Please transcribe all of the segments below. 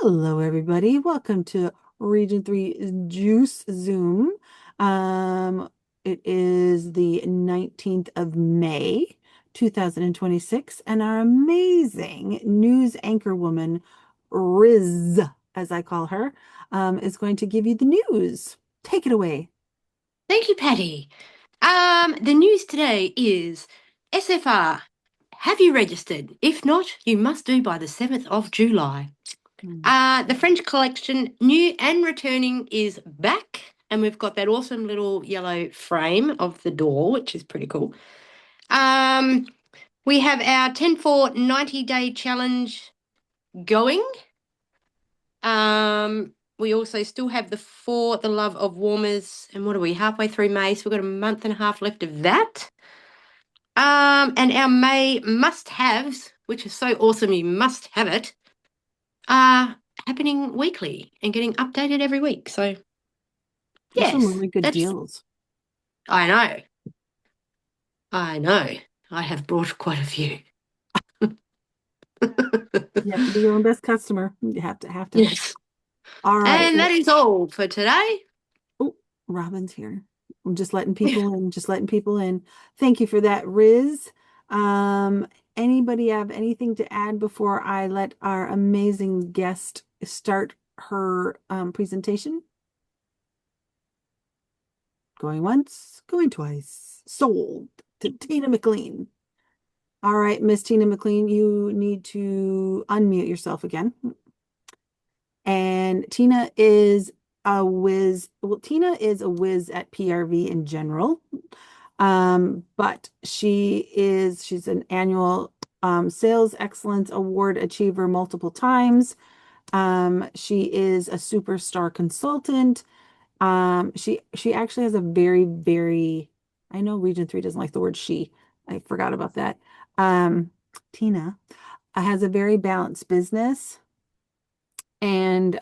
Hello, everybody. Welcome to Region 3 Juice Zoom. Um, it is the 19th of May, 2026, and our amazing news anchor woman, Riz, as I call her, is going to give you the news. Take it away. Thank you, Patty. The news today is SFR. Have you registered? If not, you must do by the 7th of July. Hmm. The French collection, new and returning, is back, and we've got that awesome little yellow frame of the door, which is pretty cool. Um, we have our 10 for 90-day challenge going. We also still have the For the Love of Warmers, and what are we, halfway through May, so we've got a month and a half left of that. And our May must-haves, which is so awesome, you must have it, are happening weekly and getting updated every week. So, There's some yes, really good that's, deals. I know, I know. I have brought quite a few. You have to be your own best customer. You have to. Yes. All right. And that Well, is all for today. oh, Robin's here. I'm just letting people in, just letting people in. Thank you for that, Riz. Anybody have anything to add before I let our amazing guest start her presentation? Going once, going twice. Sold to Tina McLean. All right, Miss Tina McLean, you need to unmute yourself again. And Tina is a whiz. Well, Tina is a whiz at PRV in general. But she's an annual Sales Excellence Award achiever multiple times. She is a superstar consultant. She actually has a very, I know Region 3 doesn't like the word she. I forgot about that. Um, Tina has a very balanced business and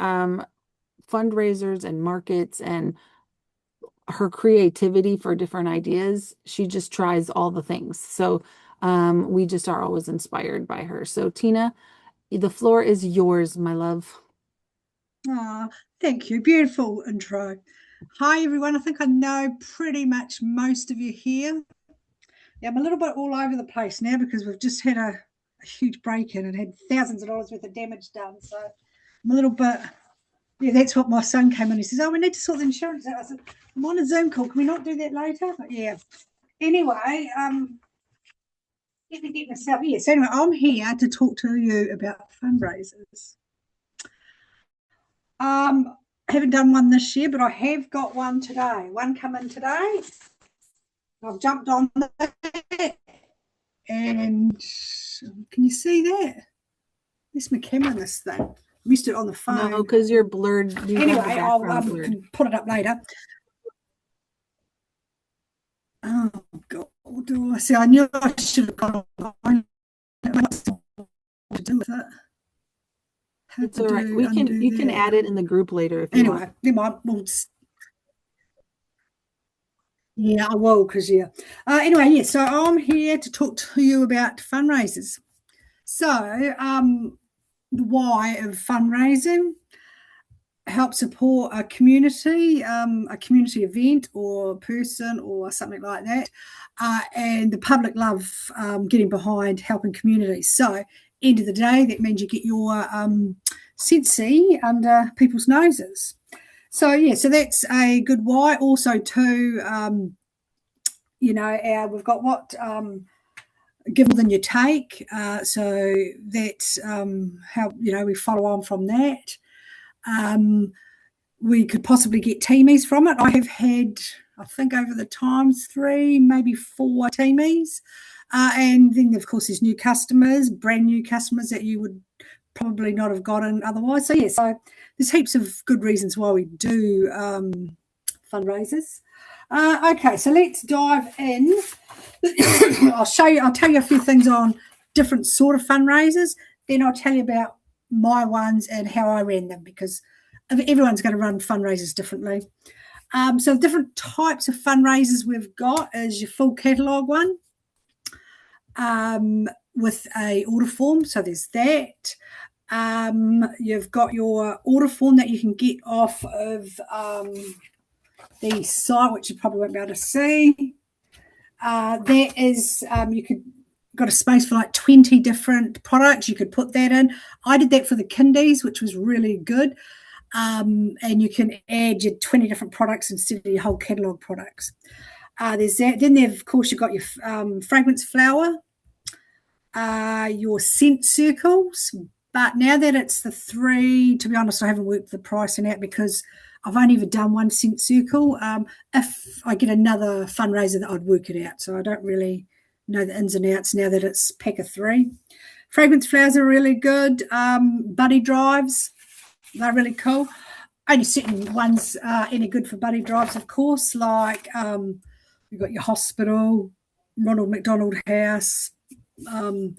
fundraisers and markets and her creativity for different ideas. She just tries all the things. So we just are always inspired by her. So Tina, the floor is yours, my love. Ah, thank you. Beautiful intro. Hi, everyone. I think I know pretty much most of you here. Yeah, I'm a little bit all over the place now because we've just had a huge break in and had thousands of dollars worth of damage done. So I'm a little bit, yeah, that's what my son came in. He says, "Oh, we need to sort the insurance out." I said, "I'm on a Zoom call. Can we not do that later?" But yeah. Anyway, let me get myself here. So anyway, I'm here to talk to you about fundraisers. I haven't done one this year, but I have got one today. One coming today. I've jumped on that, and can you see that? Where's my camera in this thing? Missed it on the No, phone. because you're blurred. You have the Anyway, I'll background blurred. put it up later. Oh God! Do I see? I knew I should have gone on. To do with it. How It's to all right. do undo You can add there? it in the group later if you want. Anyway, never mind. Yeah, I will because yeah. Anyway, yeah. So I'm here to talk to you about fundraisers. So the why of fundraising: help support a community event or person or something like that, and the public love getting behind helping communities. So end of the day, that means you get your SSC under people's noses. So yeah, so that's a good why. Also, too, we've got what give more than you take. So that's how we follow on from that. We could possibly get teamies from it. I have had, I think, over the times 3, maybe 4 teamies. And then, of course, there's new customers, brand new customers that you would probably not have gotten otherwise. So, yeah, so there's heaps of good reasons why we do fundraisers. Okay, so let's dive in. I'll tell you a few things on different sort of fundraisers. Then I'll tell you about my ones and how I ran them because everyone's going to run fundraisers differently. So different types of fundraisers we've got is your full catalogue one with a order form. So there's that. You've got your order form that you can get off of the site, which you probably won't be able to see. There is, you could got a space for like 20 different products. You could put that in. I did that for the kindies, which was really good. And you can add your 20 different products instead of your whole catalogue products. There's that. Then there, of course, you've got your fragrance flower, your scent circles. But now that it's the 3, to be honest, I haven't worked the pricing out because I've only ever done one scent circle. If I get another fundraiser, that I'd work it out. So I don't really know the ins and outs now that it's pack of 3. Fragrance flowers are really good. Buddy drives, they're really cool. Only certain ones any good for buddy drives, of course, like you've got your hospital, Ronald McDonald House, and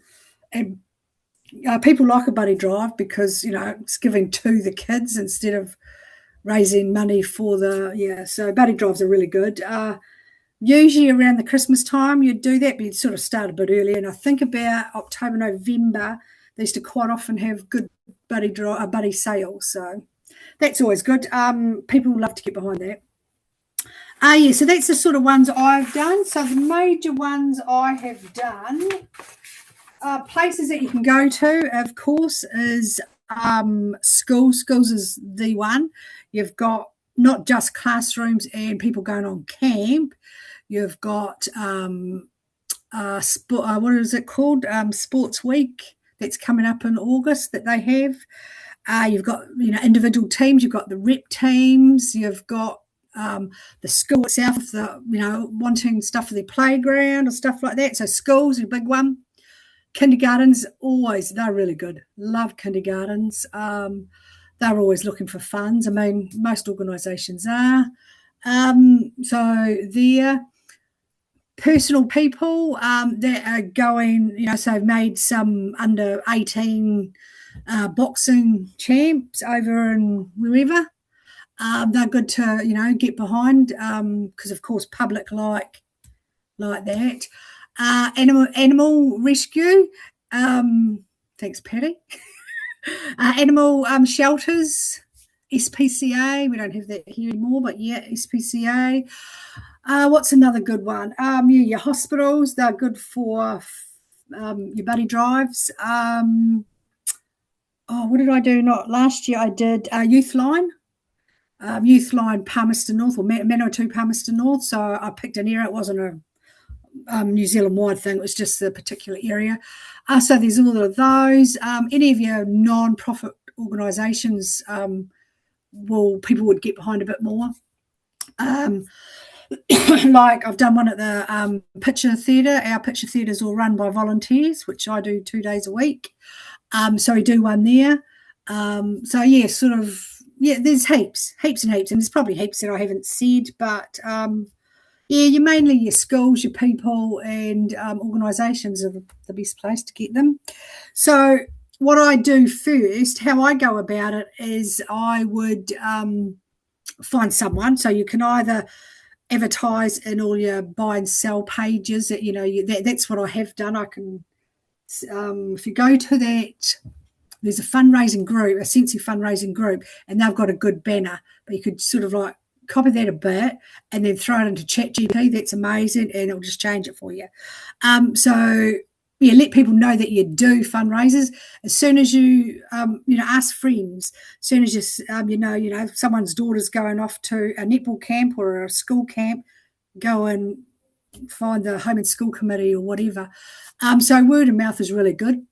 people like a buddy drive because, it's giving to the kids instead of raising money for so buddy drives are really good. Usually around the Christmas time you'd do that, but you'd sort of start a bit earlier. And I think about October, November, they used to quite often have good buddy sales. So that's always good. People love to get behind that. So that's the sort of ones I've done. So the major ones I have done, places that you can go to, of course, is schools. Schools is the one. You've got not just classrooms and people going on camp. You've got what is it called? Sports Week that's coming up in August that they have. You've got individual teams. You've got the rep teams. You've got the school itself, wanting stuff for their playground or stuff like that. So schools are a big one. Kindergartens, they're really good. Love kindergartens. They're always looking for funds. I mean, most organisations are. So they're personal people that are going, so I've made some under 18 boxing champs over in wherever. They're good to, get behind because, of course, public like that. Animal rescue. Thanks, Patty. Animal shelters, SPCA. We don't have that here anymore, but yeah, SPCA. What's another good one? Your hospitals. They're good for your buddy drives. What did I do? Not last year. I did Youthline. Youthline Palmerston North or Manawatu Palmerston North. So I picked an area. It wasn't a New Zealand-wide thing. It was just the particular area. So there's all of those. Any of your non-profit organisations people would get behind a bit more. Like I've done one at the Picture Theatre. Our Picture Theatre is all run by volunteers, which I do 2 days a week. So we do one there. There's heaps and heaps, and there's probably heaps that I haven't said, but you're mainly your schools, your people, and organisations are the best place to get them. So what I do first, how I go about it, is I would find someone. So you can either advertise in all your buy and sell pages. That's what I have done. I can, if you go to that, there's a fundraising group, a Sensi fundraising group, and they've got a good banner. But you could sort of like copy that a bit and then throw it into ChatGPT. That's amazing, and it'll just change it for you. Let people know that you do fundraisers. As soon as you, ask friends. As soon as you, someone's daughter's going off to a netball camp or a school camp, go and find the home and school committee or whatever. So word of mouth is really good.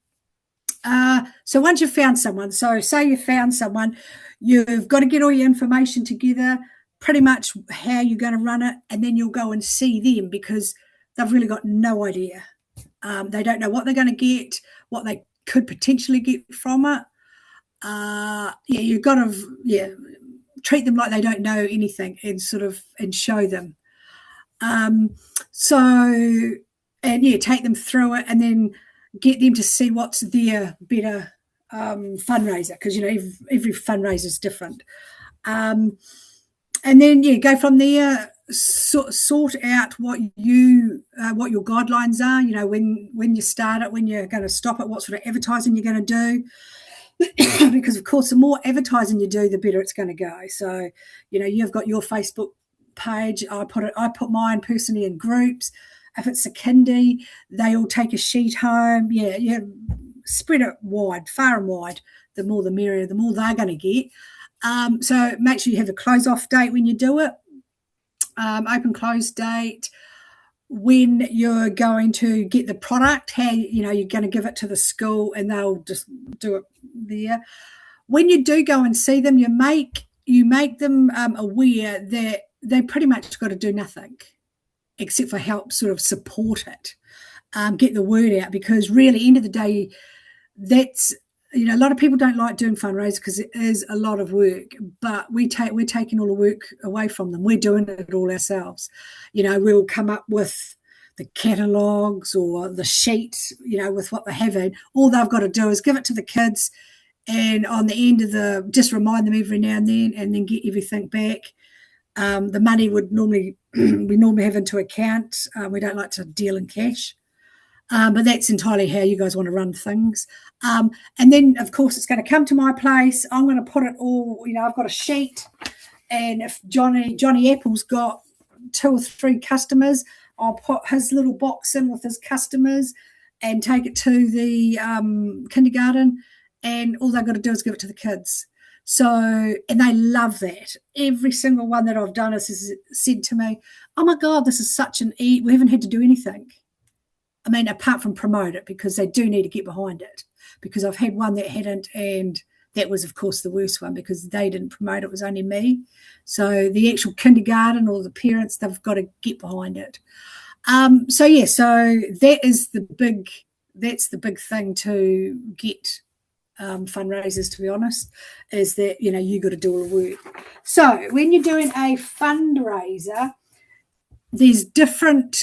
So once you've found someone, so say you found someone, you've got to get all your information together, pretty much how you're going to run it, and then you'll go and see them because they've really got no idea. They don't know what they're going to get, what they could potentially get from it. You've got to treat them like they don't know anything and show them. Take them through it and then get them to see what's their better fundraiser because, every fundraiser is different. And then, go from there, sort out what your guidelines are, when you start it, when you're going to stop it, what sort of advertising you're going to do. because of course the more advertising you do, the better it's going to go. So, you've got your Facebook page. I put mine personally in groups. If it's a kindy, they all take a sheet home. Yeah, spread it wide, far and wide. The more the merrier, the more they're going to get. So make sure you have a close off date when you do it. Open close date. When you're going to get the product, how you're going to give it to the school and they'll just do it there. When you do go and see them, you make them aware that they pretty much got to do nothing except for help sort of support it, get the word out, because really, end of the day, that's, a lot of people don't like doing fundraisers because it is a lot of work, but we're taking all the work away from them. We're doing it all ourselves. We'll come up with the catalogues or the sheets, with what they're having. All they've got to do is give it to the kids, and on the end of just remind them every now and then get everything back. The money we normally have into account. We don't like to deal in cash. But that's entirely how you guys want to run things. And then, of course, it's going to come to my place. I'm going to put it all, I've got a sheet. And if Johnny Apple's got 2 or 3 customers, I'll put his little box in with his customers and take it to the kindergarten. And all they've got to do is give it to the kids. So, and they love that. Every single one that I've done has said to me, oh, my God, this is such we haven't had to do anything. I mean, apart from promote it, because they do need to get behind it. Because I've had one that hadn't, and that was, of course, the worst one because they didn't promote it. It was only me. So the actual kindergarten or the parents, they've got to get behind it. So that's the big thing to get fundraisers, to be honest, is that, you got to do all the work. So when you're doing a fundraiser, there's different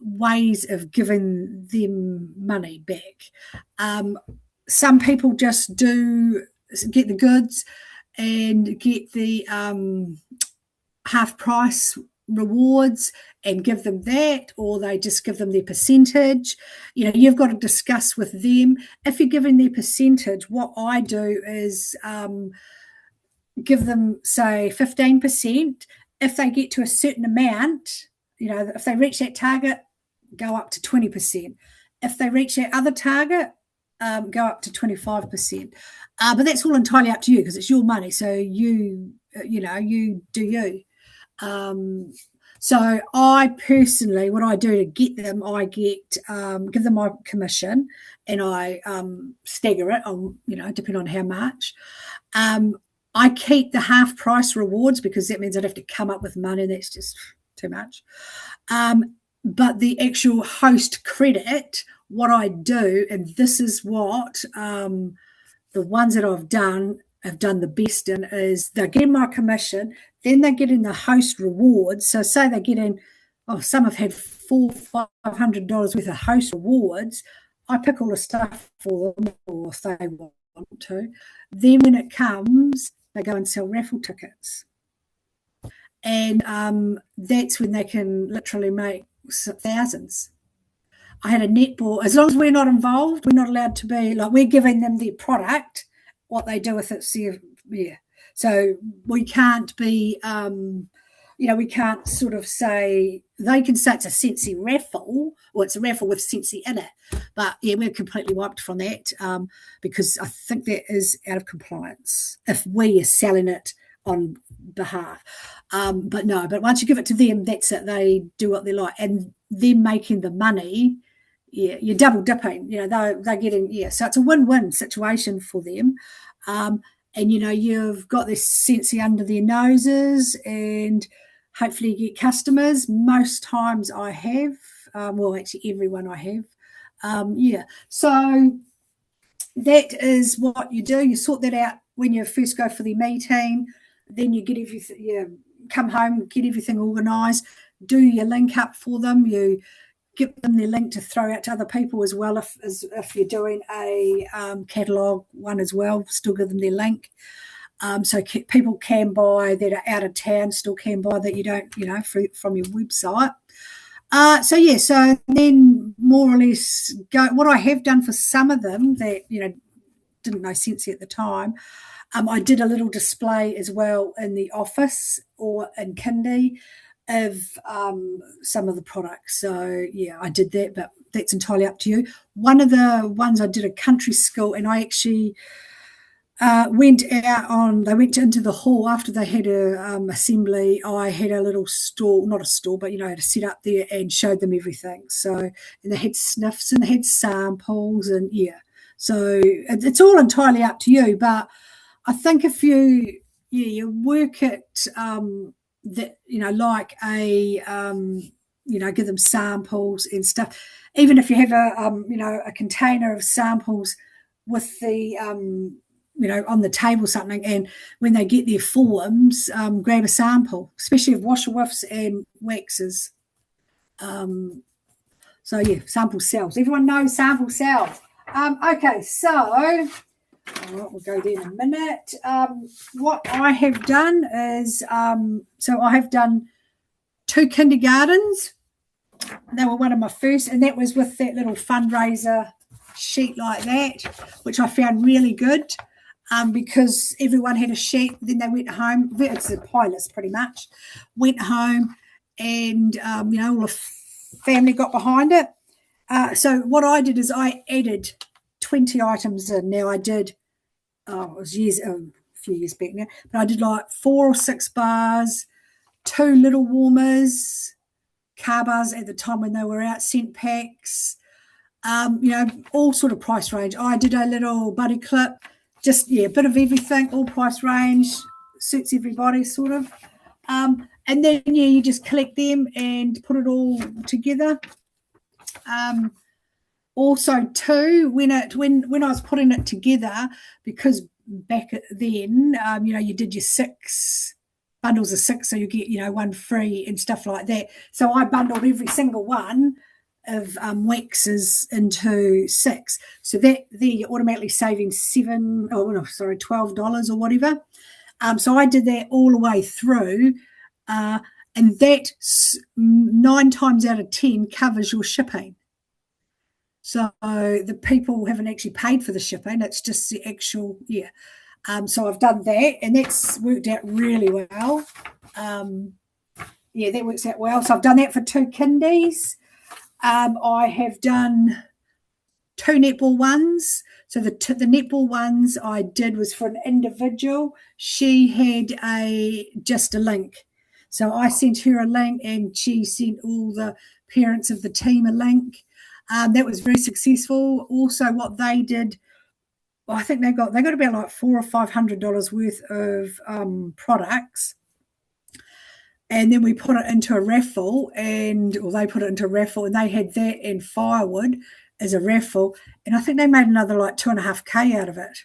ways of giving them money back. Some people just get the goods and get the half price rewards and give them that, or they just give them their percentage. You've got to discuss with them. If you're giving their percentage, what I do is give them, say, 15%. If they get to a certain amount, if they reach that target, go up to 20%. If they reach that other target, go up to 25%. But that's all entirely up to you because it's your money. So you do you. So I personally, what I do to get them, I give them my commission, and I stagger it on, depending on how much. I keep the half price rewards because that means I'd have to come up with money. That's just too much. But the actual host credit, what I do, and this is what the ones that have done the best in, is they're getting my commission, then they're getting the host rewards. So say they're getting, some have had $400-500 worth of host rewards. I pick all the stuff for them, or if they want to. Then when it comes, they go and sell raffle tickets. And that's when they can literally make thousands. I had a netball. As long as we're not involved, we're not allowed to be, we're giving them their product. What they do with it, so we can't be, we can't sort of say, they can say it's a Sensi raffle, or it's a raffle with Sensi in it. But we're completely wiped from that because I think that is out of compliance if we are selling it on behalf. But once you give it to them, that's it. They do what they like, and them making the money. Yeah, you're double dipping. They're getting, so it's a win-win situation for them. And you've got this Sensi under their noses, and hopefully you get customers. Most times I have, actually everyone I have. So that is what you do. You sort that out when you first go for the meeting. Then you get everything. You come home, get everything organised, do your link up for them. You give them their link to throw out to other people as well. If you're doing a catalogue one as well, still give them their link. So people can buy that are out of town, still can buy that you don't, from your website. So then more or less what I have done for some of them that, didn't know Scentsy at the time. I did a little display as well in the office or in kindy of some of the products. So yeah, I did that, but that's entirely up to you. One of the ones I did a country school, and I actually went out on, they went into the hall after they had a assembly. I had a little stall, not a stall, but I had to set up there and showed them everything. So, and they had sniffs and they had samples, and yeah. So it's all entirely up to you, but I think if you work it that like a give them samples and stuff. Even if you have a container of samples with the on the table something, and when they get their forms, grab a sample, especially of washer whiffs and waxes. So yeah, sample cells. Everyone knows sample cells. Okay, so. We'll go there in a minute. What I have done is, so I have done 2 kindergartens. They were one of my first, and that was with that little fundraiser sheet like that, which I found really good because everyone had a sheet. Then they went home. It's the pilots pretty much. Went home, and all the family got behind it. So what I did is I added 20 items in. Now I did, it was a few years back now, but I did like 4 or 6 bars, 2 little warmers, car bars at the time when they were out, scent packs, all sort of price range. I did a little buddy clip, just, a bit of everything, all price range, suits everybody sort of. And then, you just collect them and put it all together. Also, too, when I was putting it together, because back then, you did your 6 bundles of 6, so you get, 1 free and stuff like that. So I bundled every single one of waxes into 6. So that there you're automatically saving $12 or whatever. So I did that all the way through, and that 9 times out of 10 covers your shipping. So the people haven't actually paid for the shipping. It's just the actual, so I've done that, and that's worked out really well. That works out well. So I've done that for 2 kindies. I have done 2 netball ones. So the netball ones I did was for an individual. She had just a link. So I sent her a link, and she sent all the parents of the team a link. That was very successful. Also, what they did, I think they got about like $400 or $500 worth of products, and then we put it into a raffle, or they put it into a raffle, and they had that and firewood as a raffle, and I think they made another like $2.5K out of it.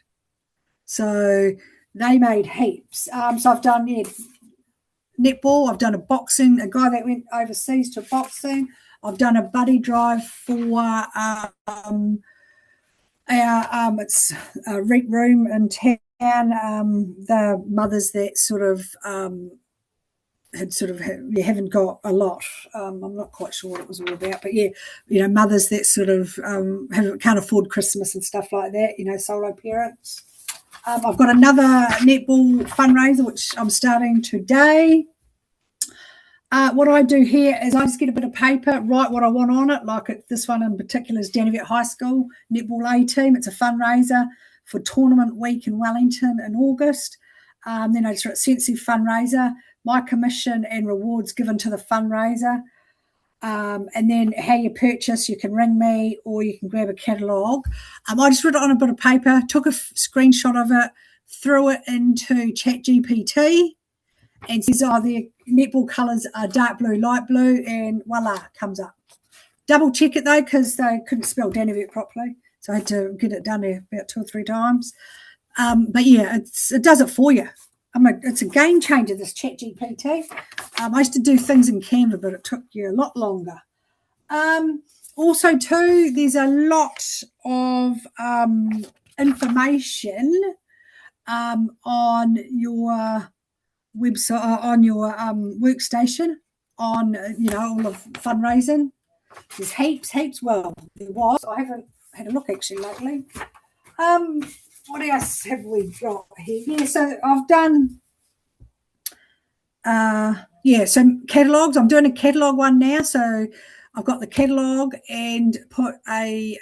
So they made heaps. So I've done netball. I've done a guy that went overseas to boxing. I've done a buddy drive for our it's a rec room in town. The mothers that haven't got a lot. I'm not quite sure what it was all about, but mothers that can't afford Christmas and stuff like that. Solo parents. I've got another netball fundraiser which I'm starting today. What I do here is I just get a bit of paper, write what I want on it. Like this one in particular is Dannevirke High School Netball A team. It's a fundraiser for tournament week in Wellington in August. Then I just wrote Scentsy fundraiser, my commission and rewards given to the fundraiser. And then how you purchase, you can ring me or you can grab a catalogue. I just wrote it on a bit of paper, took a screenshot of it, threw it into ChatGPT, and says, the netball colours are dark blue, light blue, and voila, comes up. Double check it though, because they couldn't spell Dannevirke properly, so I had to get it done there about 2 or 3 times. But it does it for you. It's a game changer, this ChatGPT. I used to do things in Canva, but it took you a lot longer. Also, too, there's a lot of information on your website, on your workstation, on all of fundraising. There's heaps. Well, there was. I haven't had a look actually lately. what else have we got here? Yeah, so I've done so catalogs. I'm doing a catalog one now. So I've got the catalog and put a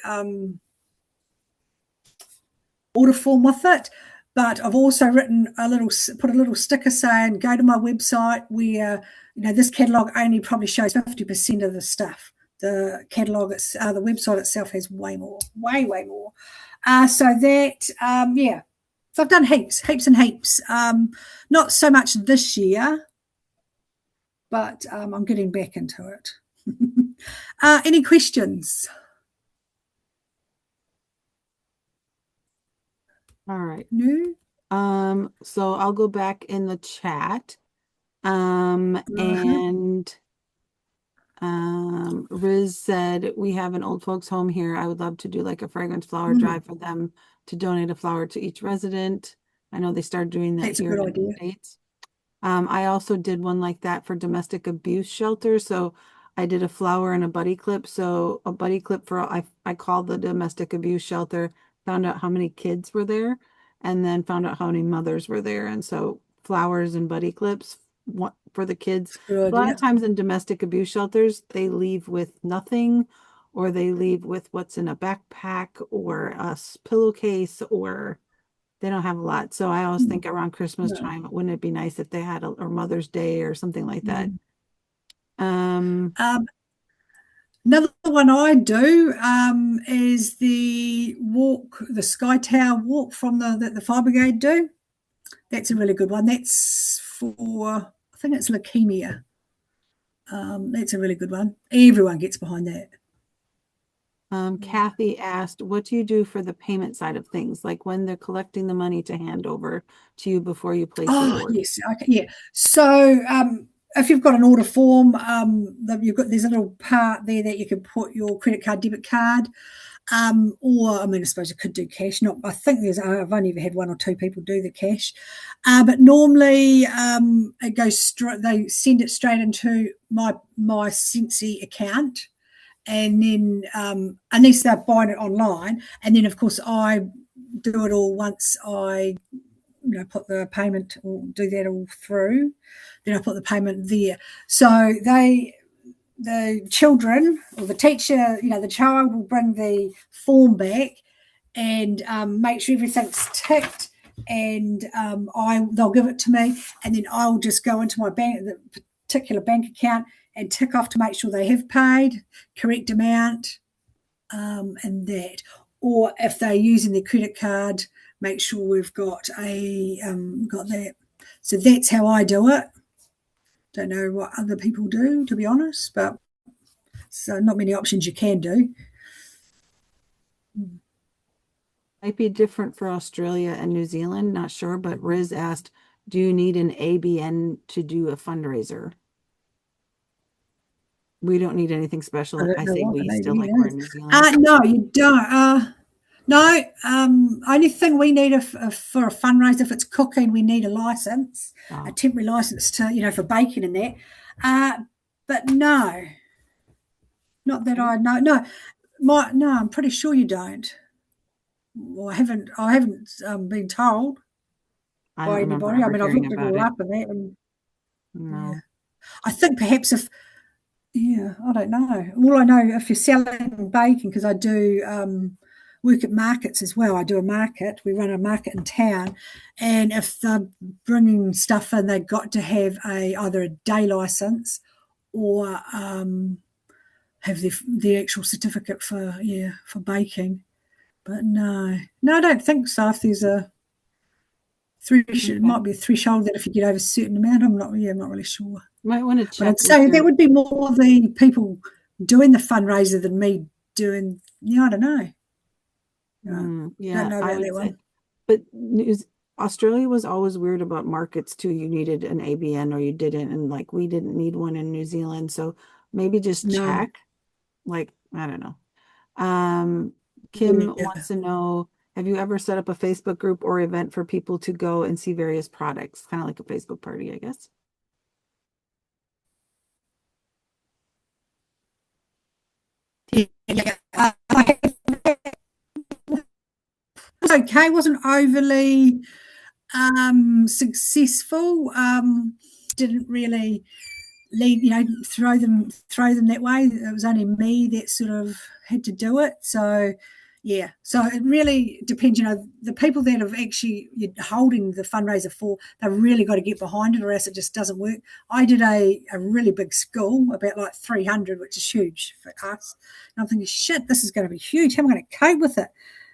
order form with it. But I've also put a little sticker saying, go to my website where, this catalog only probably shows 50% of the stuff. The catalog, the website itself has way more, way more. So that, So I've done heaps and heaps. Not so much this year, but I'm getting back into it. Any questions? All right. No? So I'll go back in the chat. And Riz said, we have an old folks home here. I would love to do like a fragrance flower drive for them to donate a flower to each resident. I know they started doing that That's a here good in the idea. States. I also did one like that for domestic abuse shelter. So I did a flower and a buddy clip. So a buddy clip for I called the domestic abuse shelter, found out how many kids were there, and then found out how many mothers were there. And so flowers and buddy clips for the kids. Good A lot idea. of times in domestic abuse shelters, they leave with nothing, or they leave with what's in a backpack or a pillowcase, or they don't have a lot. So I always think around Christmas time, wouldn't it be nice if they had or Mother's Day or something like that? Another one I do is the Sky Tower walk from the Fire Brigade do. That's a really good one. That's for, I think it's leukemia. That's a really good one. Everyone gets behind that. Kathy asked, what do you do for the payment side of things? Like when they're collecting the money to hand over to you before you place the order? Yes. Okay, yeah. So if you've got an order form, there's a little part there that you can put your credit card, debit card, or I suppose you could do cash. I think I've only ever had one or two people do the cash, but normally it goes straight. They send it straight into my Sensi account, and then unless they're buying it online, and then of course I do it all once I put the payment or do that all through. Then I put the payment there. So the children or the teacher, the child will bring the form back and make sure everything's ticked, and they'll give it to me, and then I'll just go into my the particular bank account and tick off to make sure they have paid correct amount, and that. Or if they're using their credit card, make sure we've got that. So that's how I do it. Don't know what other people do, to be honest, but so not many options you can do. Might be different for Australia and New Zealand, not sure, but Riz asked, do you need an ABN to do a fundraiser? We don't need anything special. I say we still like we're in New Zealand. No, you don't. No, only thing we need for a fundraiser, if it's cooking, we need a license, a temporary license to, for baking and that. But no, not that I know. No, I'm pretty sure you don't. Well, I haven't been told by anybody. I've looked it all up and that. And, no. Yeah. I think perhaps I don't know. All I know, if you're selling baking, because I do work at markets as well. I do a market. We run a market in town, and if they're bringing stuff in, they've got to have either a day license or have the actual certificate for baking. But no, I don't think so. If there's a threshold, it might be a threshold that if you get over a certain amount, I'm not really sure. Might want to check. But I'd say that would be more the people doing the fundraiser than me doing. I don't know. Yeah, don't know about that one. But Australia was always weird about markets too. You needed an ABN or you didn't, and like we didn't need one in New Zealand. So maybe just check. Like, I don't know. Kim wants to know, have you ever set up a Facebook group or event for people to go and see various products? Kind of like a Facebook party, I guess. was okay. Wasn't overly successful. Didn't really lead, throw them that way. It was only me that sort of had to do it. So yeah, so it really depends. The people that have actually you're holding the fundraiser for, they've really got to get behind it, or else it just doesn't work. I did a really big school, about like 300, which is huge for us. And I'm thinking, shit, this is going to be huge. How am I going to cope with it?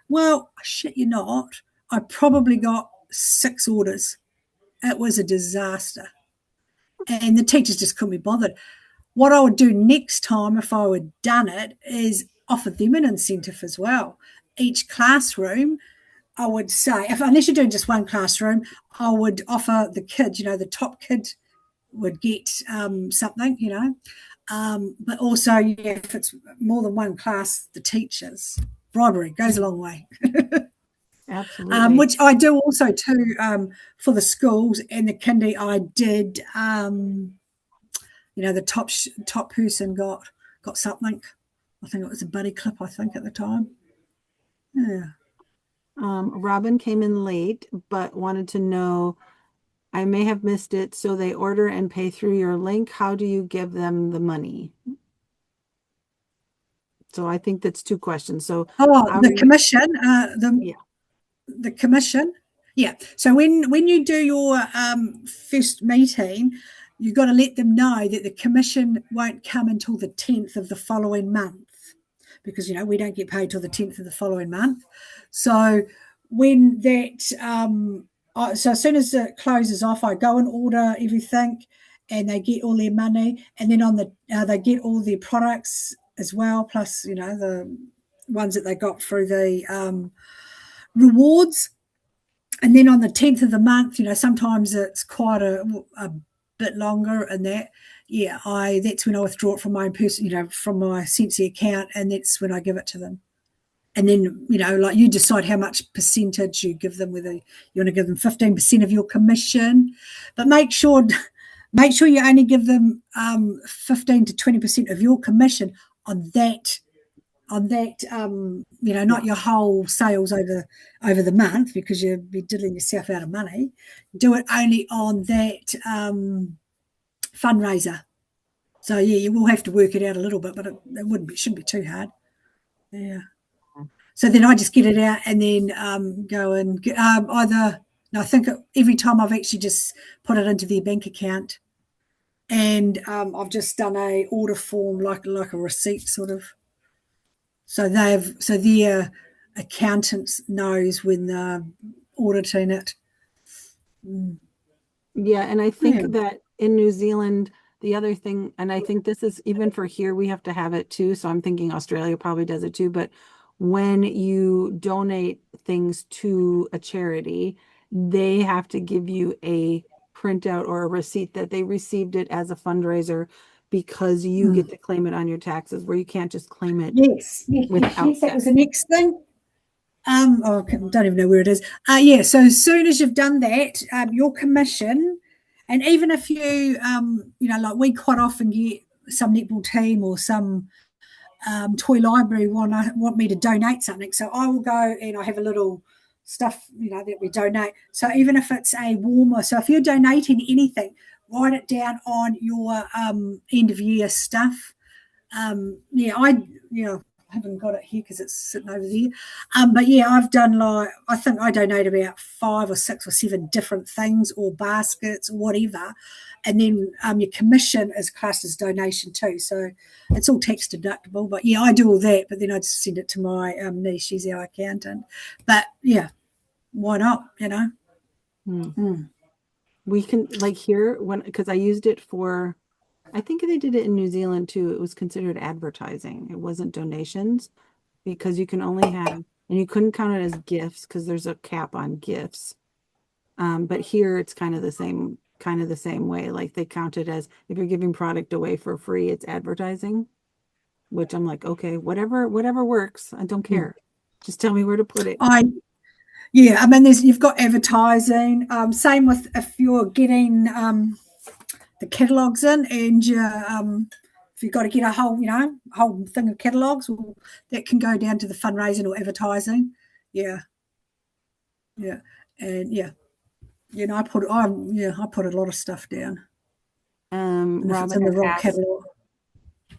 Well, shit, you're not. I probably got 6 orders. It was a disaster. And the teachers just couldn't be bothered. What I would do next time if I had done it is offer them an incentive as well. Each classroom, I would say, unless you're doing just one classroom, I would offer the kid, the top kid would get something, but also if it's more than one class, the teachers. Bribery goes a long way. Absolutely. Which I do also too for the schools and the kindy. I did, the top person got something. I think it was a buddy clip, I think, at the time. Yeah. Robin came in late, but wanted to know, I may have missed it. So they order and pay through your link. How do you give them the money? So I think that's 2 questions. So the commission, yeah. The commission. Yeah. So when you do your first meeting, you've got to let them know that the commission won't come until the 10th of the following month, because we don't get paid till the 10th of the following month. So when that so as soon as it closes off, I go and order everything, and they get all their money, and then on the they get all their products as well, plus the ones that they got through the rewards. And then on the 10th of the month, sometimes it's quite a bit longer, and that's when I withdraw it from my own person, from my Sensi account, and that's when I give it to them. And then, like you decide how much percentage you give them, whether you want to give them 15% of your commission, but make sure you only give them 15 to 20% of your commission on that, not your whole sales over the month, because you'd be diddling yourself out of money. Do it only on that fundraiser. So yeah, you will have to work it out a little bit, but it shouldn't be too hard. Yeah. So then I just get it out and then go and get either. No, I think every time I've actually just put it into their bank account, and I've just done a order form like a receipt sort of. So their accountants knows when they're auditing it. Yeah, and I think that in New Zealand, the other thing, and I think this is even for here, we have to have it too. So I'm thinking Australia probably does it too. But when you donate things to a charity, they have to give you a printout or a receipt that they received it as a fundraiser, because you get to claim it on your taxes, where you can't just claim it. Yes, that was the next thing. I don't even know where it is. So as soon as you've done that, your commission, and even if you, like we quite often get some netball team or some toy library want me to donate something, so I will go and I have a little stuff, that we donate. So even if it's a warmer, so if you're donating anything, write it down on your end of year stuff. I haven't got it here because it's sitting over there. But yeah, I've done I think I donate about 5 or 6 or 7 different things, or baskets or whatever. And then your commission is classed as donation too. So it's all tax deductible. But yeah, I do all that, but then I just send it to my niece. She's our accountant. But yeah, why not, We can, like here, because I used it for, I think they did it in New Zealand too. It was considered advertising. It wasn't donations, because you can only have, and you couldn't count it as gifts because there's a cap on gifts. But here it's kind of the same way. Like they count it as, if you're giving product away for free, it's advertising, which I'm like, okay, whatever works. I don't care. Just tell me where to put it. Yeah, I mean, you've got advertising. Same with if you're getting the catalogues in, and if you've got to get a whole thing of catalogues, well, that can go down to the fundraising or advertising. Yeah. Yeah. And yeah, I put a lot of stuff down. And if it's Robin in the had wrong asked catalog.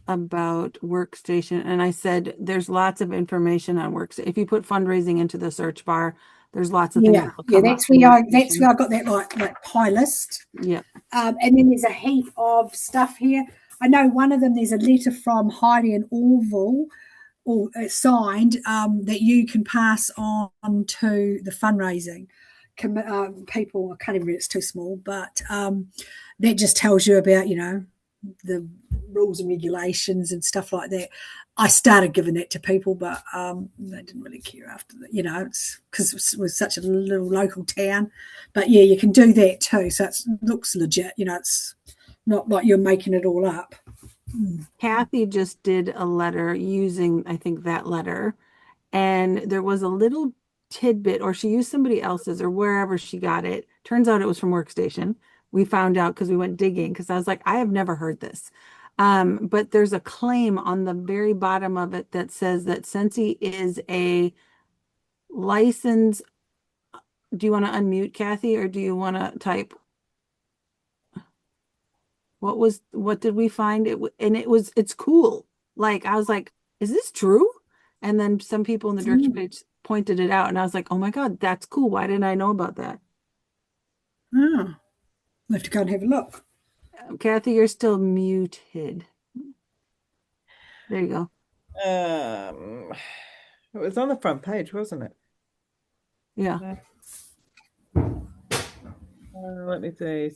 about workstation, and I said there's lots of information on workstation. If you put fundraising into the search bar, there's lots of things Yeah, that will come up that's from where I workstation. got that like pie list. Yeah. And then there's a heap of stuff here. I know one of them, there's a letter from Heidi and Orville, or signed, that you can pass on to the fundraising people. I can't even read, it's too small, but that just tells you about, the rules and regulations and stuff like that. I started giving that to people, but they didn't really care after that. It's because it was such a little local town. But yeah, you can do that too. So it looks legit. It's not like you're making it all up. Kathy just did a letter using, I think, that letter. And there was a little tidbit, or she used somebody else's, or wherever she got it. Turns out it was from Workstation. We found out because we went digging, because I was like, I have never heard this. But there's a claim on the very bottom of it that says that Sensi is a license. Do you want to unmute, Kathy, or do you want to type? What did we find? It's cool. Like, I was like, is this true? And then some people in the directory page pointed it out, and I was like, oh my God, that's cool. Why didn't I know about that? Oh, we'll have to go and have a look. Kathy, you're still muted. There you go. It was on the front page, wasn't it? Yeah. Let me see.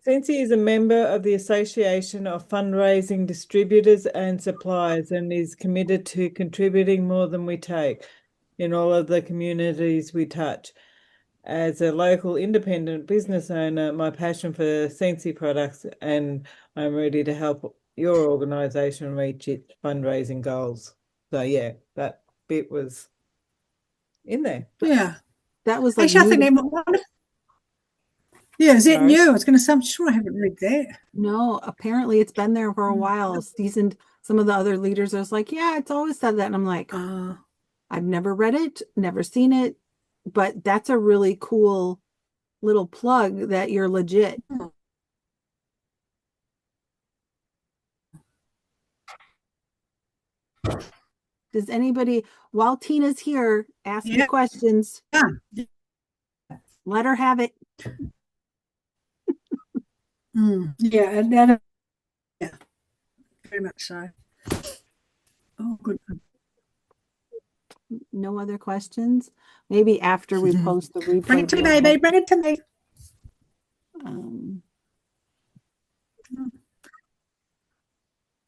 Sensi is a member of the Association of Fundraising Distributors and Suppliers and is committed to contributing more than we take in all of the communities we touch. As a local independent business owner, my passion for Sensi products, and I'm ready to help your organisation reach its fundraising goals. So yeah, that bit was in there. Yeah. That was like Actually, I think that yeah, is that Sorry? new? I was going to say, I'm sure I haven't read that. No, apparently it's been there for a while. Seasoned some of the other leaders. I was like, yeah, it's always said that. And I'm like, I've never read it, never seen it, but that's a really cool little plug that you're legit. Does anybody, while Tina's here, ask your questions? Yeah. Let her have it. Yeah, and that, yeah, very much so. Oh, good. No other questions? Maybe after we post the replay. Bring it to me, baby. Bring it to me.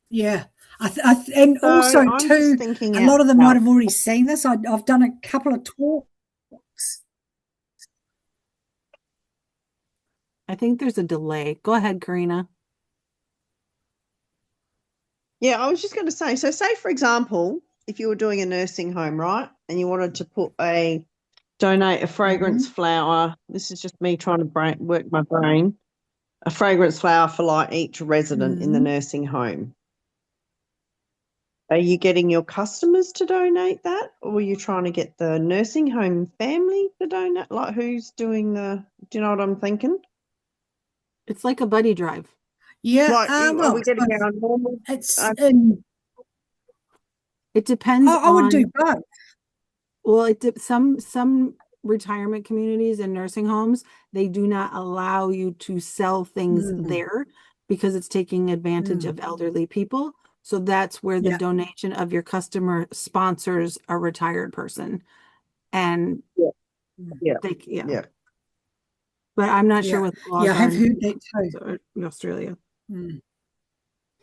Yeah. And So also, I'm too, just thinking a lot of them out might have already seen this. I've done a couple of talks. I think there's a delay. Go ahead, Karina. Yeah, I was just going to say, so say, for example, if you were doing a nursing home, right, and you wanted to donate a fragrance flower, this is just me trying to work my brain, a fragrance flower for like each resident in the nursing home. Are you getting your customers to donate that, or are you trying to get the nursing home family to donate? Like, who's doing do you know what I'm thinking? It's like a buddy drive. Yeah. Like, are Well, we getting our normal? It depends I would do both. Well, some retirement communities and nursing homes, they do not allow you to sell things there because it's taking advantage of elderly people. So that's where the donation of your customer sponsors a retired person. And yeah. But I'm not sure what the laws I have are heard that too. in Australia.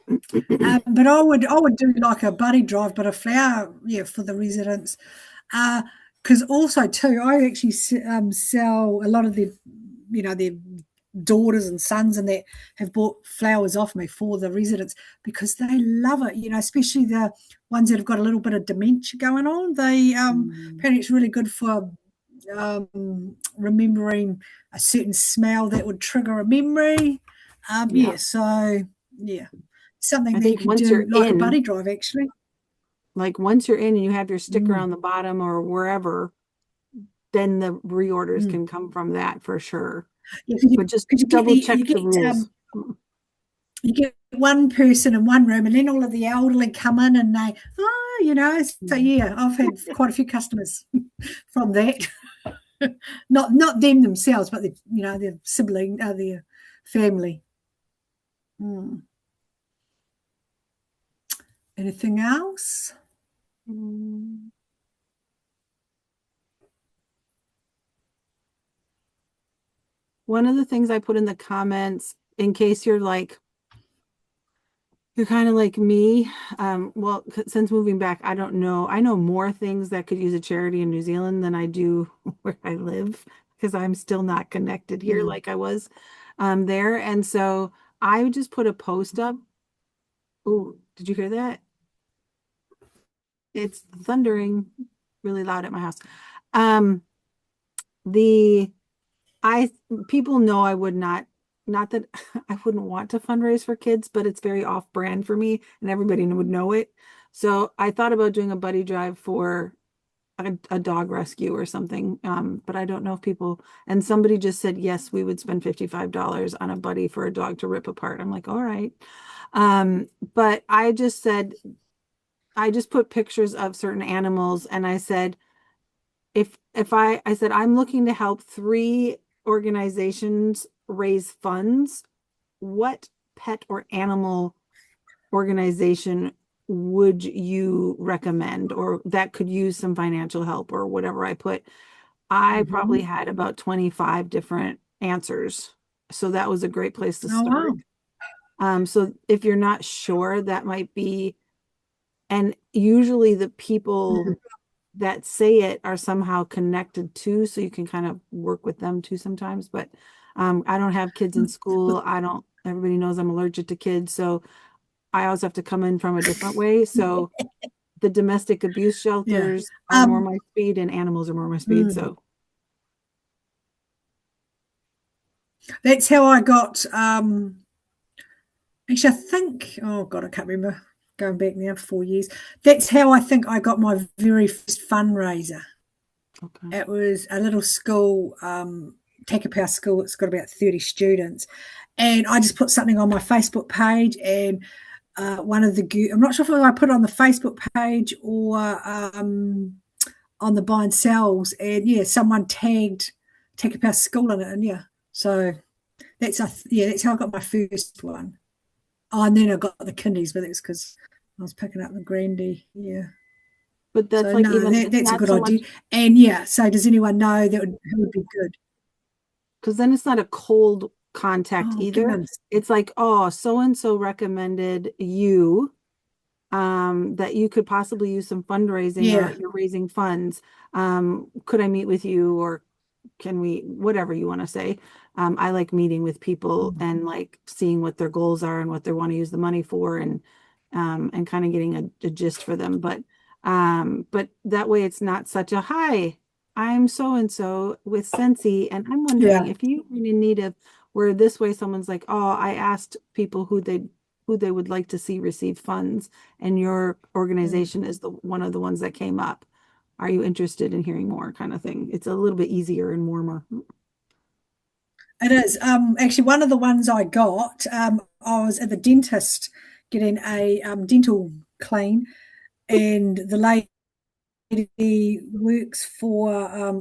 But I would do like a buddy drive, but a flower, for the residents. Because also too, I actually sell a lot of their daughters and sons and that have bought flowers off me for the residents because they love it. Especially the ones that have got a little bit of dementia going on. They apparently it's really good for remembering a certain smell that would trigger a memory. Something I that you think could once do you're like a in, buddy drive, actually. like once you're in and you have your sticker on the bottom or wherever, then the reorders can come from that for sure. Yeah, But just double check the rules. You get one person in one room, and then all of the elderly come in, and they, so yeah, I've had quite a few customers from that. not them themselves, but their sibling, their family. Anything else? One of the things I put in the comments, in case you're kind of like me, well, since moving back, I don't know. I know more things that could use a charity in New Zealand than I do where I live, because I'm still not connected here like I was there. And so I would just put a post up. Oh, did you hear that? It's thundering really loud at my house. People know I would not that I wouldn't want to fundraise for kids, but it's very off brand for me and everybody would know it. So I thought about doing a buddy drive for a dog rescue or something. But I don't know if people, and somebody just said, yes, we would spend $55 on a buddy for a dog to rip apart. I'm like, all right. But I just put pictures of certain animals, and I said, I said, I'm looking to help 3 organizations raise funds. What pet or animal organization would you recommend, or that could use some financial help, or whatever I put? I probably had about 25 different answers. So that was a great place to start. Wow. So if you're not sure, that might be, and usually the people that say it are somehow connected to, so you can kind of work with them too sometimes. But I don't have kids in school. Everybody knows I'm allergic to kids, so I always have to come in from a different way. So the domestic abuse shelters are more my speed, and animals are more my speed. So that's how I got, actually, I think, oh God, I can't remember, going back now 4 years. That's how I think I got my very first fundraiser. Okay. It was a little school, Takapau school. It's got about 30 students. And I just put something on my Facebook page, and one of the, I'm not sure if I put it on the Facebook page or on the buy and sells, and yeah, someone tagged Takapau school in it, and yeah, so that's how I got my first one. Oh, and then I got the kindies, but that's because I was picking up the Grandy, yeah. But that's so that's a good idea. And yeah, so does anyone know that would be good? Because then it's not a cold contact either. It's like, oh, so and so recommended you that you could possibly use some fundraising, or you're raising funds. Could I meet with you, or can we, whatever you want to say. I like meeting with people and like seeing what their goals are and what they want to use the money for, and kind of getting a gist for them. But that way it's not such a, hi, I'm so and so with Sensi, and I'm wondering if you're in need of, where this way someone's like, oh, I asked people who they would like to see receive funds, and your organization is one of the ones that came up. Are you interested in hearing more, kind of thing? It's a little bit easier and warmer. It is. Actually, one of the ones I got, I was at the dentist getting a dental clean, and the lady works for,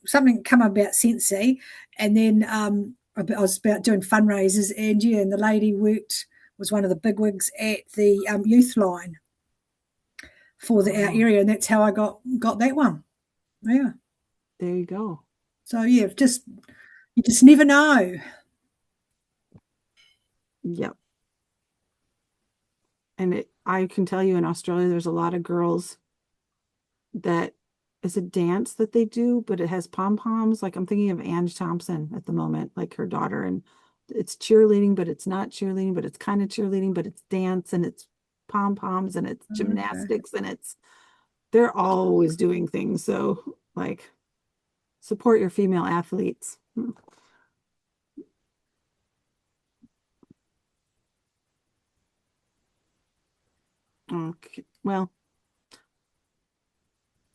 something come about Sensi, and then I was about doing fundraisers, and and the lady was one of the bigwigs at the youth line for our area, and that's how I got that one. Yeah. There you go. So yeah, you just never know. Yep. And I can tell you, in Australia, there's a lot of girls that is a dance that they do, but it has pom-poms. Like, I'm thinking of Ange Thompson at the moment, like her daughter, and it's cheerleading, but it's not cheerleading, but it's kind of cheerleading, but it's dance, and it's pom-poms, and it's gymnastics, and they're always doing things. So like, support your female athletes. Okay, well,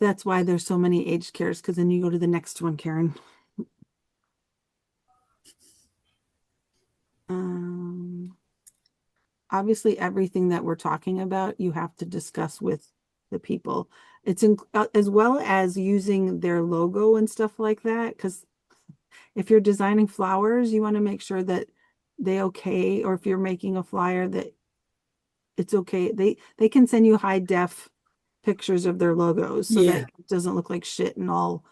that's why there's so many aged cares, because then you go to the next one, Karen. Obviously, everything that we're talking about, you have to discuss with the people. It's as well as using their logo and stuff like that, because if you're designing flowers, you want to make sure that they okay, or if you're making a flyer that it's okay. They can send you high def pictures of their logos so that it doesn't look like shit and all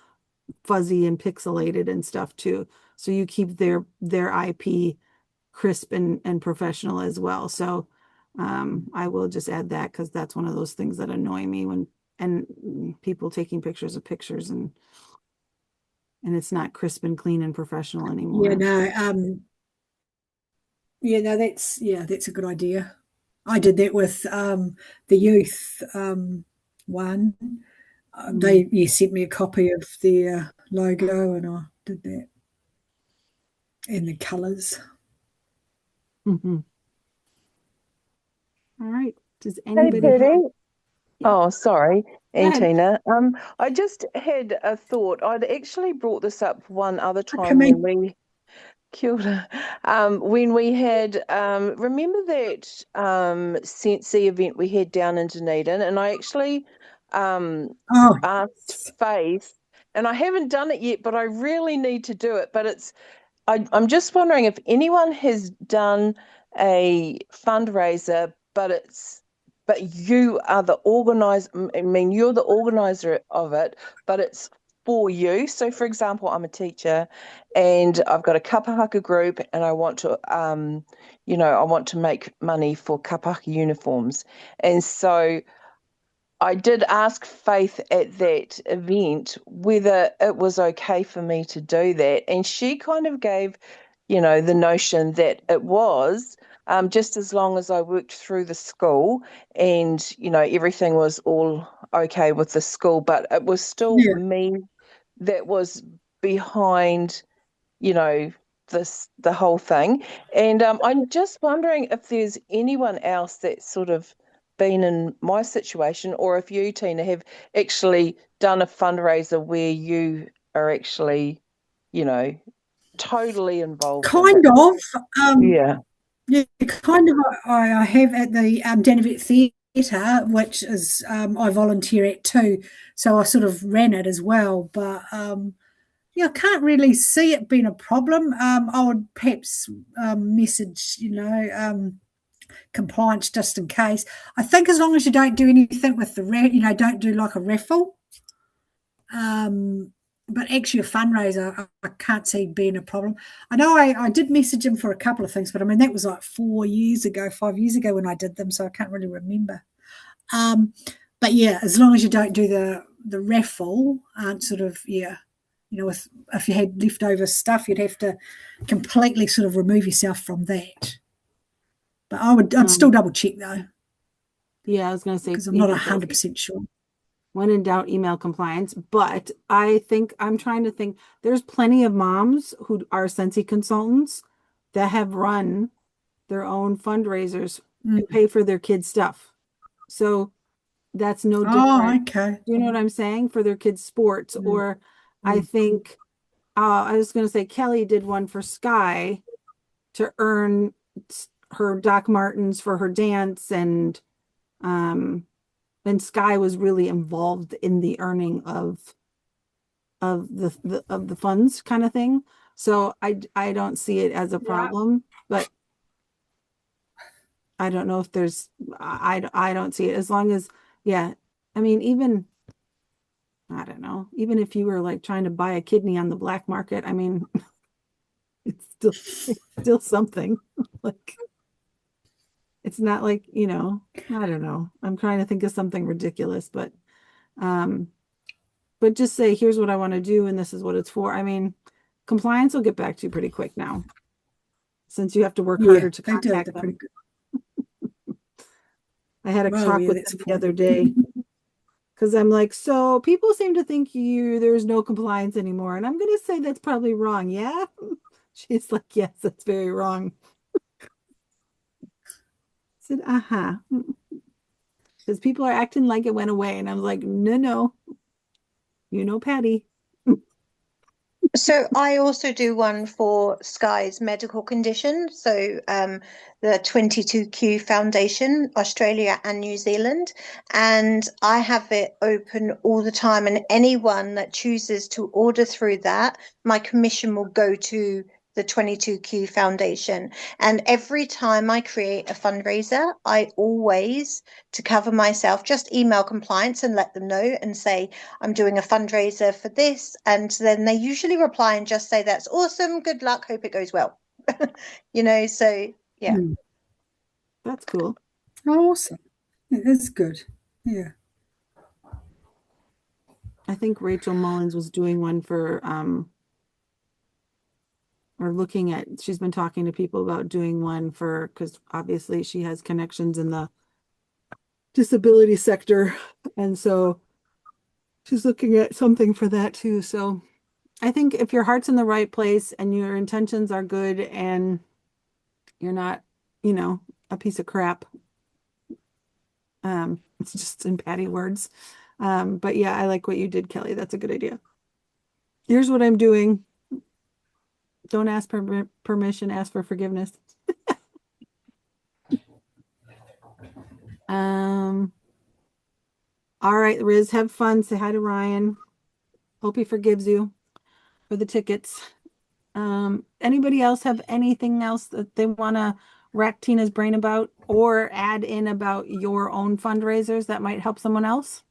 fuzzy and pixelated and stuff too. So you keep their IP crisp and professional as well. So I will just add that because that's one of those things that annoy me and people taking pictures of pictures and it's not crisp and clean and professional anymore. That's a good idea. I did that with the youth one. They sent me a copy of their logo, and I did that, and the colours. Mm-hmm. All right. Does Hey, anybody Petty. have? Oh, sorry, Go ahead. Tina. I just had a thought. I'd actually brought this up one other time Come in. when we Kia ora. When we had, remember that Sensi event we had down in Dunedin, and I actually asked Faith, and I haven't done it yet, but I really need to do it. But I'm just wondering if anyone has done a fundraiser, but you are the organizer. I mean, you're the organizer of it, but it's for you. So, for example, I'm a teacher, and I've got a kapahaka group, and I want to, I want to make money for kapahaka uniforms, and so I did ask Faith at that event whether it was okay for me to do that. And she kind of gave, the notion that it was, just as long as I worked through the school and, everything was all okay with the school. But it was still me that was behind, you know, the whole thing. And I'm just wondering if there's anyone else that's sort of been in my situation, or if you, Tina, have actually done a fundraiser where you are actually, totally involved in Kind it. of. Yeah. Yeah, kind of. I have at the Danavet Theatre, which is I volunteer at too, so I sort of ran it as well. But I can't really see it being a problem. I would perhaps message, compliance just in case. I think as long as you don't do anything with the don't do like a raffle. But actually a fundraiser, I can't see being a problem. I know I did message him for a couple of things, but I mean, that was like 5 years ago when I did them, so I can't really remember. But yeah, as long as you don't do the raffle, sort of, if you had leftover stuff, you'd have to completely sort of remove yourself from that. But I'd still double check though. Yeah, I was going to say, because I'm not 100% sure. When in doubt, email compliance. But I'm trying to think, there's plenty of moms who are Sensi consultants that have run their own fundraisers to pay for their kids' stuff. So that's no different. Oh, okay. You know what I'm saying? For their kids' sports. Or I think, I was going to say, Kelly did one for Sky to earn her Doc Martens for her dance, and Sky was really involved in the earning of the funds kind of thing. So I don't see it as a problem, but I don't know if there's I don't see it as long as I mean, even I don't know, even if you were like trying to buy a kidney on the black market, I mean it's still something. Like it's not like, I don't know. I'm trying to think of something ridiculous, but just say, here's what I want to do, and this is what it's for. I mean, compliance will get back to you pretty quick now, since you have to work harder to contact them. I had a talk with them the other day, because I'm like, so people seem to think there's no compliance anymore, and I'm going to say that's probably wrong. Yeah. She's like, yes, that's very wrong. I said, because people are acting like it went away, and I was like, no. You know, Patty. So I also do one for Sky's medical condition. So the 22Q Foundation, Australia and New Zealand. And I have it open all the time. And anyone that chooses to order through that, my commission will go to the 22Q Foundation. And every time I create a fundraiser, I always, to cover myself, just email compliance and let them know and say, I'm doing a fundraiser for this. And then they usually reply and just say, that's awesome. Good luck. Hope it goes well. So yeah. That's cool. Awesome. Yeah, that's good. Yeah. I think Rachel Mullins was doing one for or looking at, she's been talking to people about doing one for, because obviously she has connections in the disability sector. And so she's looking at something for that too. So I think if your heart's in the right place and your intentions are good and you're not, a piece of crap. It's just in Patty words. But yeah, I like what you did, Kelly. That's a good idea. Here's what I'm doing. Don't ask permission, ask for forgiveness. All right, Riz, have fun. Say hi to Ryan. Hope he forgives you for the tickets. Anybody else have anything else that they want to rack Tina's brain about or add in about your own fundraisers that might help someone else?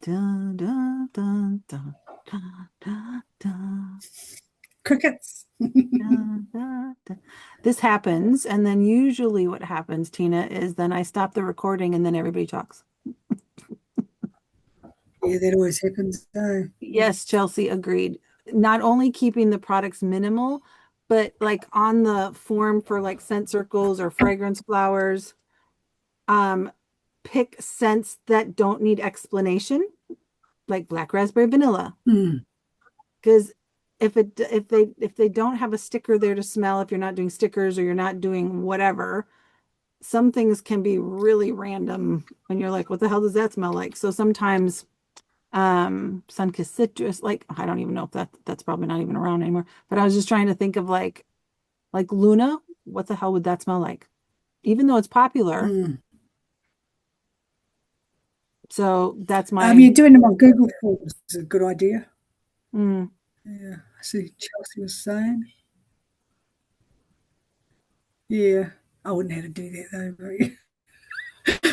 Dun, dun, dun, dun, dun, dun, dun. Crickets. Dun, dun, dun. This happens, and then usually what happens, Tina, is then I stop the recording and then everybody talks. Yeah, that always happens. So. Yes, Chelsea, agreed. Not only keeping the products minimal, but like on the form for like scent circles or fragrance flowers, pick scents that don't need explanation, like black raspberry vanilla. Because if they don't have a sticker there to smell, if you're not doing stickers or you're not doing whatever, some things can be really random and you're like, what the hell does that smell like? So sometimes sun-kissed citrus, like I don't even know if that's probably not even around anymore, but I was just trying to think of like Luna, what the hell would that smell like, even though it's popular? So that's my you're doing them on Google Forms is a good idea. Yeah, I see Chelsea was saying. Yeah, I wouldn't know how to do that though, but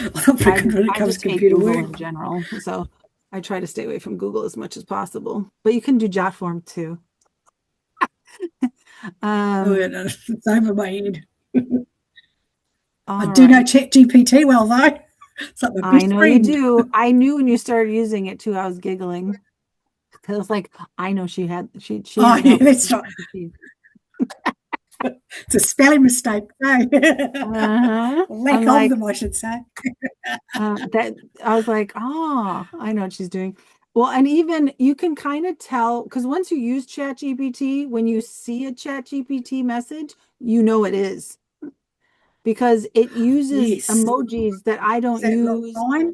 I'm not very good when it comes to computer Google work. in general, so I try to stay away from Google as much as possible. But you can do Jotform too. Oh, yeah, no, it's over my head. I All do know right. ChatGPT well though. It's like my I best know you friend. do. I knew when you started using it too, I was giggling because it's like I know she had Oh had yeah, help with that's right. ChatGPT. It's a spelling mistake. Eh? Uh-huh. Lack I'm of like, them, I should say. that I was like, oh, I know what she's doing. Well, and even you can kind of tell because once you use ChatGPT, when you see a ChatGPT message, you know it is because it uses Yes. emojis that I Is don't that use, line?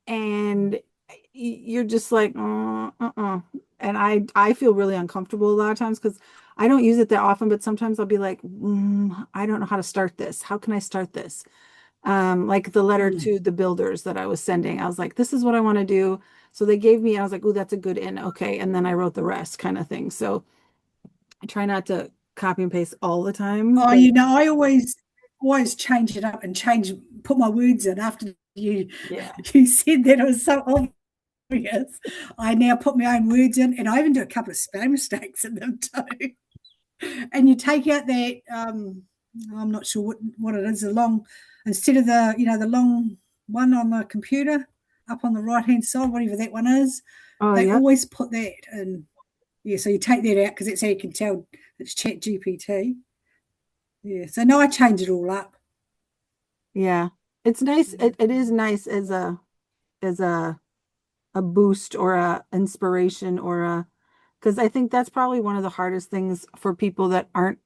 and you're just like, and I feel really uncomfortable a lot of times because I don't use it that often, but sometimes I'll be like, I don't know how to start this. How can I start this? Like the letter to the builders that I was sending. I was like, this is what I want to do. So they gave me, I was like, oh, that's a good in. Okay. And then I wrote the rest kind of thing. So I try not to copy and paste all the time. Oh, But I always change it up and put my words in after you yeah. you said that it was so obvious. I now put my own words in, and I even do a couple of spelling mistakes in them too. And you take out that I'm not sure what it is, the long instead of the long one on the computer up on the right hand side, whatever that one is. Oh, They yeah. always put that in. Yeah, so you take that out because that's how you can tell it's Chat GPT. Yeah, so now I change it all up. Yeah. It's nice. It is nice as a boost or a inspiration or because I think that's probably one of the hardest things for people that aren't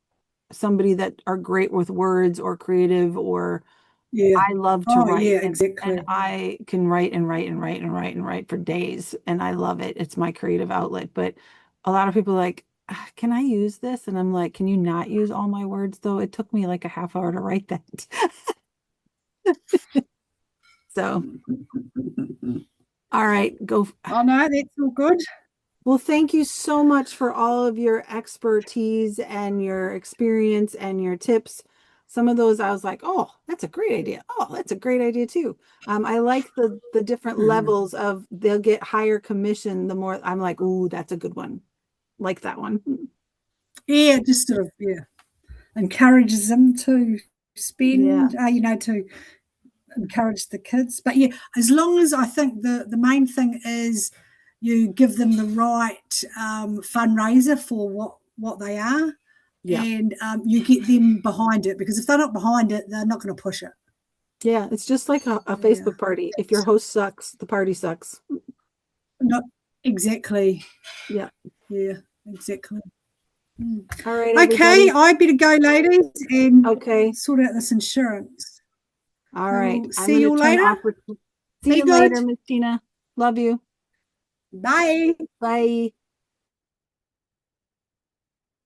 somebody that are great with words or creative or Yeah. I love to Oh, write, yeah, and exactly. I can write and write and write and write and write for days, and I love it. It's my creative outlet. But a lot of people are like, "Ah, can I use this?" And I'm like, can you not use all my words though? It took me like a half hour to write that. So, all right, go. Oh, no, that's all good. Well, thank you so much for all of your expertise and your experience and your tips. Some of those I was like, oh, that's a great idea. Oh, that's a great idea too. I like the different levels of they'll get higher commission the more I'm like, ooh, that's a good one. Like that one. Yeah, just sort of, yeah, encourages them to spend, to encourage the kids. But yeah, as long as I think the main thing is you give them the right fundraiser for what they are, Yeah. and you get them behind it, because if they're not behind it, they're not going to push it. Yeah, it's just like a Yeah. Facebook party. If your host sucks, the party sucks. Not exactly. Yeah. Yeah, exactly. All right, Okay, everybody. I better go, ladies, and Okay. sort out this insurance. All So right. we'll I'm see going you to turn later. off. See Be you good. later, Miss Tina. Love you. Bye. Bye.